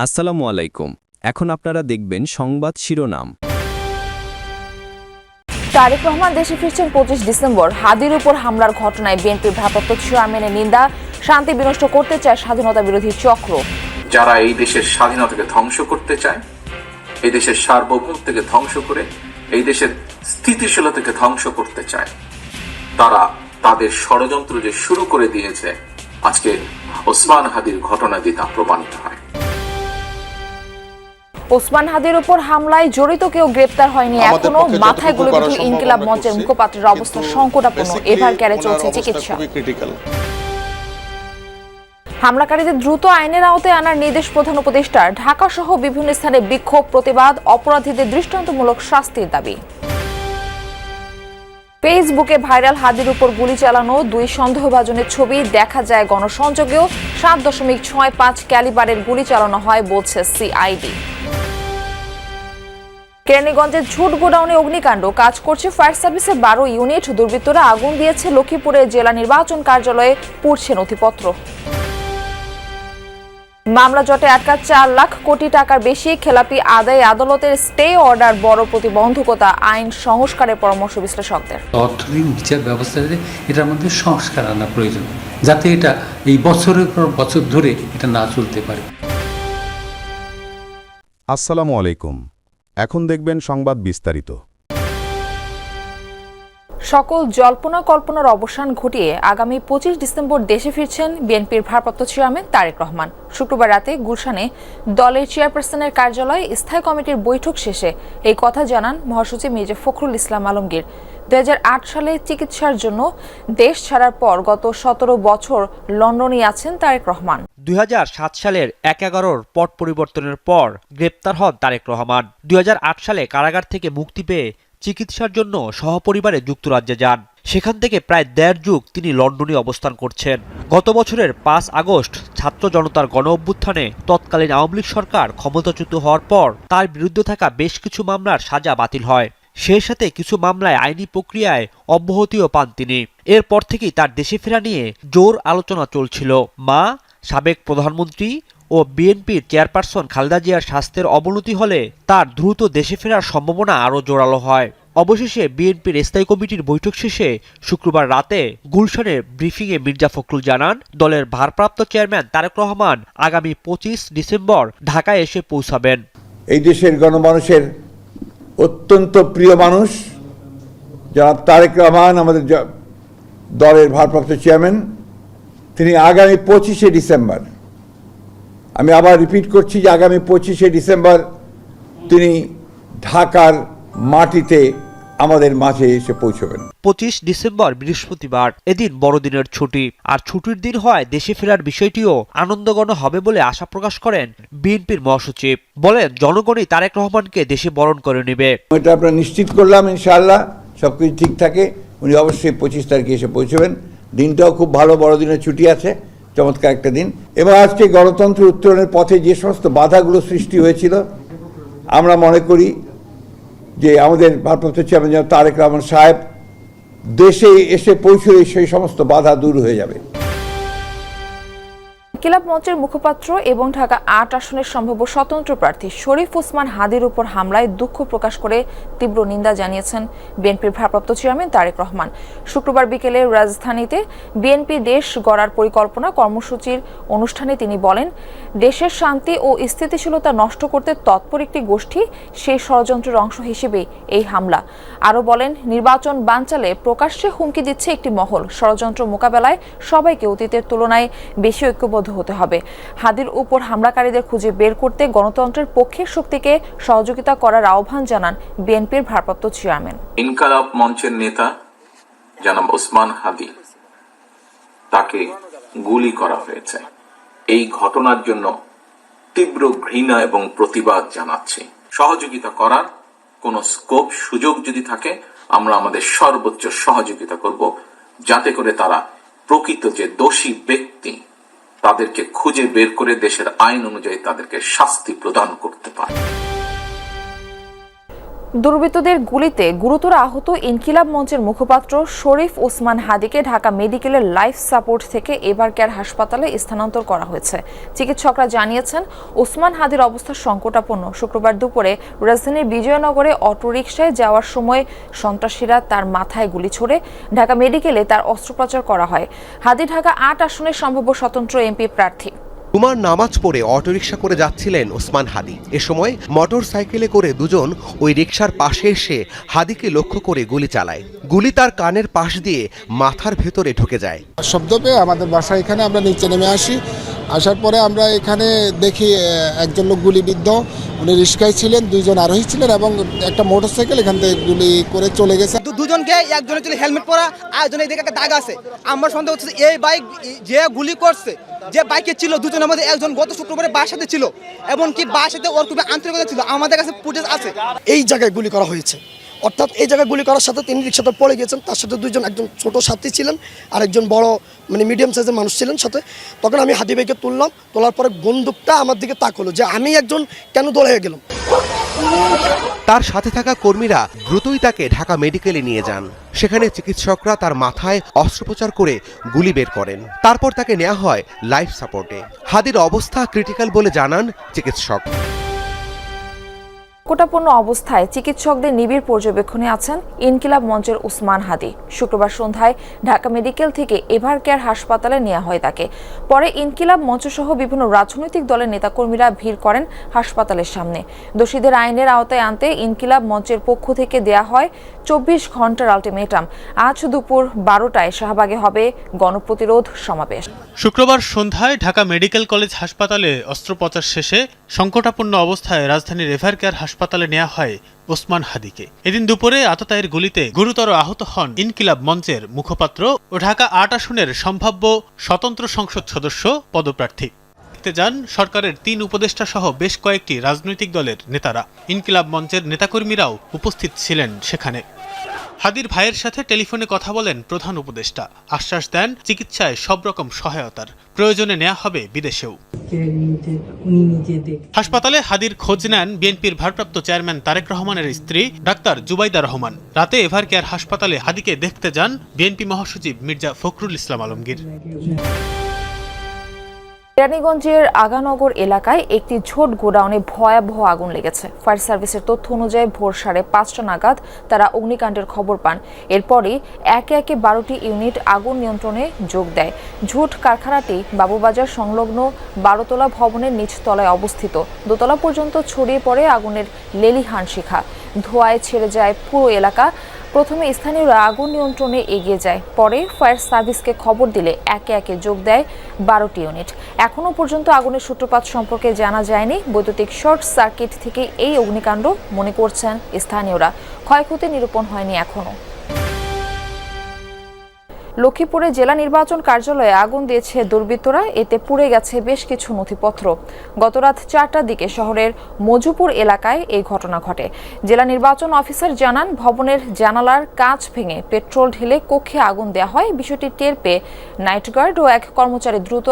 আসসালামু আলাইকুম। এখন আপনারা দেখবেন সংবাদ শিরোনাম। তারেক রহমান দেশে ফিরছেন 25 ডিসেম্বর। হাদির উপর হামলার ঘটনায় বিএনপির ভারপ্রাপ্ত চেয়ারম্যানের নিন্দা। শান্তি বিনষ্ট করতে চায় স্বাধীনতা বিরোধী চক্র। যারা এই দেশের স্বাধীনতাকে ধ্বংস করতে চায়, এই দেশের সার্বভৌমত্বকে ধ্বংস করে এই দেশের স্থিতিশীলতাকে ধ্বংস করতে চায়, তারা তাদের ষড়যন্ত্র যে শুরু করে দিয়েছে, আজকে ওসমান হাদির ঘটনা দিয়ে তা প্রমাণিত হয়। ওসমান হাদির উপর হামলায় জড়িত কেউ গ্রেপ্তার হয়নি এখনো। মাথায় গুলিবিদ্ধ ইনকিলাব মঞ্চের মুখপাত্রের অবস্থা সংকটাপন্ন। এভার ক্যারে চলছে চিকিৎসা। হামলাকারীদের দ্রুত আইনের আওতায় আনার নির্দেশ প্রধান উপদেষ্টার। ঢাকা সহ বিভিন্ন স্থানে বিক্ষোভ, প্রতিবাদ, অপরাধীদের দৃষ্টান্তমূলক শাস্তির দাবি। ফেসবুকে ভাইরাল হাদির উপর গুলি চালানো 2 সন্দেহভাজনের ছবি দেখা যায় গণসংযোগেও। 7.65 ক্যালিবারের গুলি চালানো হয় বলছে সিআইডি। কেরানীগঞ্জের ঝুট গোডাউনে অগ্নিকাণ্ড। কাজ করছে ফায়ার সার্ভিসের 12 ইউনিট। দুর্বৃত্তরা আগুন দিয়েছে লক্ষ্মীপুরের জেলা নির্বাচন কার্যালয়ে, পুড়ছে নথিপত্র। মামলা জটে আটকা 4 লাখ কোটি টাকার বেশি খেলাপি আদায়ে আদালতের স্টে অর্ডার বড় প্রতিবন্ধকতা। আইন সংস্কারের পরামর্শ বিশ্লেষকদের। অর্থনৈতিক বিচার ব্যবস্থাতে এটার মধ্যে সংস্কার আনা প্রয়োজন, যাতে এটা এই বছরের পর বছর ধরে এটা না চলতে পারে। আসসালামু আলাইকুম। এখন দেখবেন সংবাদ বিস্তারিত। সকল জল্পনা কল্পনার অবসান ঘটিয়ে আগামী 25 ডিসেম্বর দেশে ফিরছেন বিএনপির ভারপ্রাপ্ত চেয়ারম্যান তারেক রহমান। শুক্রবার রাতে গুলশানে দলের চেয়ারপারসনের কার্যালয়ে স্থায়ী কমিটির বৈঠক শেষে এই কথা জানান মহাসচিব মির্জা ফখরুল ইসলাম আলমগীর। 2008 সালে চিকিৎসার জন্য দেশ ছাড়ার পর গত 17 বছর লন্ডনে আছেন তারেক রহমান। 2007 সালের 11 পট পরিবর্তনের পর গ্রেপ্তার হন তারেক রহমান। 2008 সালে কারাগার থেকে মুক্তি পেয়ে চিকিৎসার জন্য সহপরিবারে যুক্তরাজ্যে যান। সেখান থেকে প্রায় 1.5 যুগ তিনি লন্ডনে অবস্থান করছেন। গত বছরের 5 আগস্ট ছাত্র জনতার গণ অভ্যুত্থানে তৎকালীন আওয়ামী লীগ সরকার ক্ষমতাচ্যুত হওয়ার পর তার বিরুদ্ধে থাকা বেশ কিছু মামলার সাজা বাতিল হয়। সেই সাথে কিছু মামলায় আইনি প্রক্রিয়ায় অব্যাহতিও পান তিনি। এরপর থেকেই তার দেশে ফেরা নিয়ে জোর আলোচনা চলছিল। মা, সাবেক প্রধানমন্ত্রী ও বিএনপির চেয়ারপারসন খালেদা জিয়ার স্বাস্থ্যের অবনতি হলে তার দ্রুত দেশে ফেরার সম্ভাবনা আরও জোরালো হয়। অবশেষে বিএনপির স্থায়ী কমিটির বৈঠক শেষে শুক্রবার রাতে গুলশানের ব্রিফিংয়ে মির্জা ফখরুল জানান, দলের ভারপ্রাপ্ত চেয়ারম্যান তারেক রহমান আগামী 25 ডিসেম্বর ঢাকায় এসে পৌঁছাবেন। এই দেশের গণমানুষের অত্যন্ত প্রিয় মানুষ যারা তারেক রহমান, আমাদের দলের ভারপ্রাপ্ত চেয়ারম্যান, তিনি আগামী 25 ডিসেম্বর, আমি আবার রিপিট করছি যে আগামী 25 ডিসেম্বর তিনি ঢাকার মাটিতে আমাদের মাঝে এসে পৌঁছবেন। 25 ডিসেম্বর বৃহস্পতিবার, এদিন বড়দিনের ছুটি। আর ছুটির দিন হয় দেশে ফেরার বিষয়টিও আনন্দঘন হবে বলে আশা প্রকাশ করেন বিএনপির মহাসচিব। বলেন, জনগণই তারেক রহমানকে দেশে বরণ করে নেবে। এটা আমরা নিশ্চিত করলাম, ইনশাআল্লাহ সবকিছু ঠিক থাকে উনি অবশ্যই 25 তারিখে এসে পৌঁছবেন। দিনটাও খুব ভালো, বড়দিনের ছুটি আছে, চমৎকার একটা দিন। এবং আজকে গণতন্ত্র উত্তরণের পথে যে সমস্ত বাধাগুলো সৃষ্টি হয়েছিল, আমরা মনে করি যে আমাদের ভারপ্রাপ্ত চেয়ারম্যান তারেক রহমান সাহেব দেশে এসে পৌঁছলে সেই সমস্ত বাধা দূর হয়ে যাবে। ইনকিলাব মঞ্চের মুখপাত্র এবং ঢাকা 8 আসনের সম্ভাব্য স্বতন্ত্র প্রার্থী শরীফ ওসমান হাদির উপর হামলায় দুঃখ প্রকাশ করে তীব্র নিন্দা জানিয়েছেন বিএনপির ভারপ্রাপ্ত চেয়ারম্যান তারেক রহমান। শুক্রবার বিকেলে রাজধানীতে বিএনপি দেশ গড়ার পরিকল্পনা কর্মসূচির অনুষ্ঠানে তিনি বলেন, দেশের শান্তি ও স্থিতিশীলতা নষ্ট করতে তৎপর একটি গোষ্ঠী সেই ষড়যন্ত্রের অংশ হিসেবে এই হামলা। আরও বলেন, নির্বাচন বানচালে প্রকাশ্যে হুমকি দিচ্ছে একটি মহল। ষড়যন্ত্র মোকাবেলায় সবাইকে অতীতের তুলনায় বেশি ঐক্যবদ্ধ হতে হবে। হাদির উপর হামলাকারীদের খুঁজে বের করতে গণতন্ত্রের পক্ষের শক্তিকে সহযোগিতা করার আহ্বান জানান বিএনপির ভারপ্রাপ্ত চেয়ারম্যান। ইনকিলাব মঞ্চের নেতা জনাব ওসমান হাদি, তাকে গুলি করা হয়েছে। এই ঘটনার জন্য তীব্র ঘৃণা এবং প্রতিবাদ জানাচ্ছি। সহযোগিতা করার কোন স্কোপ, সুযোগ যদি থাকে, আমরা আমাদের সর্বোচ্চ সহযোগিতা করব, যাতে করে তারা প্রকৃত যে দোষী ব্যক্তি তাদেরকে খুঁজে বের করে দেশের আইন অনুযায়ী তাদেরকে শাস্তি প্রদান করতে পারে। দুর্বৃত্তদের গুলিতে গুরুতর আহত ইনকিলাব মঞ্চের মুখপাত্র শরীফ ওসমান হাদিকে ঢাকা মেডিকেলের লাইফ সাপোর্ট থেকে এভার কেয়ার হাসপাতালে স্থানান্তর করা হয়েছে। চিকিৎসকরা জানিয়েছেন, ওসমান হাদির অবস্থা সংকটাপন্ন। শুক্রবার দুপুরে রাজধানীর বিজয়নগরে অটোরিকশায় যাওয়ার সময় সন্ত্রাসীরা তার মাথায় গুলি ছোড়ে। ঢাকা মেডিকেলে তার অস্ত্রোপচার করা হয়। হাদি ঢাকা ৮ আসনের সম্ভাব্য স্বতন্ত্র এমপি প্রার্থী। জুমার নামাজ পড়ে অটোরিকশা করে যাচ্ছিলেন ওসমান হাদি। এ সময় মোটর সাইকেলে করে দুজন ওই রিকশার পাশে এসে হাদিকে লক্ষ্য করে গুলি চালায়। গুলি তার কানের পাশ দিয়ে মাথার ভেতরে ঢুকে যায়। শব্দ পেয়ে আমাদের বাসা এখানে আমরা নিচে নেমে আসি। আসার পরে আমরা এখানে দেখি একজন লোক গুলিবিদ্ধ, উনি রিক্সায় ছিলেন, দুইজন আরোহী ছিলেন এবং একটা মোটর সাইকেল এখান থেকে গুলি করে চলে গেছে। দুজনকে, একজনের ছিল হেলমেট পরা, আরেকজনের এদিকে একটা দাগ আছে। আমার সন্দেহ হচ্ছে এই বাইক যে গুলি করছে, যে বাইকে ছিল দুজনের মধ্যে একজন গত শুক্রবারে বাসাতে ছিল এবং কি বাসাতে ওর খুবই আন্তরিকতা ছিল। আমাদের কাছে ফুটেজ আছে। এই জায়গায় গুলি করা হয়েছে, অর্থাৎ এই জায়গায় গুলি করার সাথে তিনি রিক্সাতে পড়ে গেছেন। তার সাথে দুইজন, একজন ছোট সাথী ছিলেন আর একজন বড় মিডিয়াম সাইজের মানুষ ছিলেন সাথে। তখন আমি হাদি ভাইকে তুললাম, তোলার পরে বন্দুকটা আমার দিকে তাকলো যে আমি একজন কেন দৌড়ে গেলাম। তার সাথে থাকা কর্মীরা দ্রুতই তাকে ঢাকা মেডিকেলে নিয়ে যান। সেখানে চিকিৎসকরা তার মাথায় অস্ত্রোপচার করে গুলি বের করেন। তারপর তাকে নেওয়া হয় লাইফ সাপোর্টে। হাদির অবস্থা ক্রিটিক্যাল বলে জানান চিকিৎসক। সংকটাপন্ন অবস্থায় চিকিৎসকদের নিবিড় পর্যবেক্ষণে আছেন ইনকিলাব মঞ্চের ওসমান হাদি। শুক্রবার সন্ধ্যায় ঢাকা মেডিকেল থেকে এভার কেয়ার হাসপাতালে নেওয়া হয় তাকে। পরে ইনকিলাব মঞ্চসহ বিভিন্ন রাজনৈতিক দলের নেতাকর্মীরা ভিড় করেন হাসপাতালের সামনে। দোষীদের আইনের আওতায় আনতে ইনকিলাব মঞ্চের পক্ষ থেকে দেয়া হয় 24 ঘন্টার আলটিমেটাম। আজ দুপুর 12টায় শাহবাগে হবে গণপ্রতিরোধ সমাবেশ। শুক্রবার সন্ধ্যায় ঢাকা মেডিকেল কলেজ হাসপাতালে অস্ত্রোপচার শেষে সংকটাপন্ন অবস্থায় রাজধানীর এভার কেয়ার হাসপাতালে নেওয়া হয় ওসমান হাদিকে। এদিন দুপুরে আততায়ীর গুলিতে গুরুতর আহত হন ইনকিলাব মঞ্চের মুখপাত্র ও ঢাকা ৮ আসনের সম্ভাব্য স্বতন্ত্র সংসদ সদস্য পদপ্রার্থী। দেখতে যান সরকারের ৩ উপদেষ্টা সহ বেশ কয়েকটি রাজনৈতিক দলের নেতারা। ইনকিলাব মঞ্চের নেতাকর্মীরাও উপস্থিত ছিলেন সেখানে। হাদির ভাইয়ের সাথে টেলিফোনে কথা বলেন প্রধান উপদেষ্টা। আশ্বাস দেন চিকিৎসায় সব রকম সহায়তার, প্রয়োজনে নেওয়া হবে বিদেশেও। হাসপাতালে হাদির খোঁজ নেন বিএনপির ভারপ্রাপ্ত চেয়ারম্যান তারেক রহমানের স্ত্রী ডাক্তার জুবাইদা রহমান। রাতে এভার কেয়ার হাসপাতালে হাদিকে দেখতে যান বিএনপি মহাসচিব মির্জা ফখরুল ইসলাম আলমগীর। কেরানীগঞ্জের আগানগর এলাকায় একটি ঝোট গোডাউনে ভয়াবহ আগুন লেগেছে। ফায়ার সার্ভিসের তথ্য অনুযায়ী ভোর 5:30 নাগাদ তারা অগ্নিকাণ্ডের খবর পান। এরপরই একে একে 12টি ইউনিট আগুন নিয়ন্ত্রণে যোগ দেয়। ঝোট কারখানাটি বাবুবাজার সংলগ্ন 12তলা ভবনের নিচতলায় অবস্থিত। দোতলা পর্যন্ত ছড়িয়ে পড়ে আগুনের লেলিহান শিখা। ধোঁয়ায় ছেড়ে যায় পুরো এলাকা। প্রথমে স্থানীয়রা আগুন নিয়ন্ত্রণে এগিয়ে যায়। পরে ফায়ার সার্ভিসকে খবর দিলে একে একে যোগ দেয় 12টি ইউনিট। এখনও পর্যন্ত আগুনের সূত্রপাত সম্পর্কে জানা যায়নি। বৈদ্যুতিক শর্ট সার্কিট থেকে এই অগ্নিকাণ্ড মনে করছেন স্থানীয়রা। ক্ষয়ক্ষতি নিরূপণ হয়নি এখনও। লক্ষ্মীপুরে জেলা নির্বাচন কার্যালয়ে আগুন দিয়েছে দুর্বৃত্তরা। এতে পুড়ে গেছে বেশ কিছু নথিপত্র। গতরাত 4টার দিকে শহরের মজুপুর এলাকায় এই ঘটনা ঘটে। জেলা নির্বাচন অফিসার জানান, ভবনের জানালার কাঁচ ভেঙে পেট্রোল ঢেলে কক্ষে আগুন দেওয়া হয়। বিষয়টি টের পেয়ে নাইট গার্ড ও এক কর্মচারী দ্রুত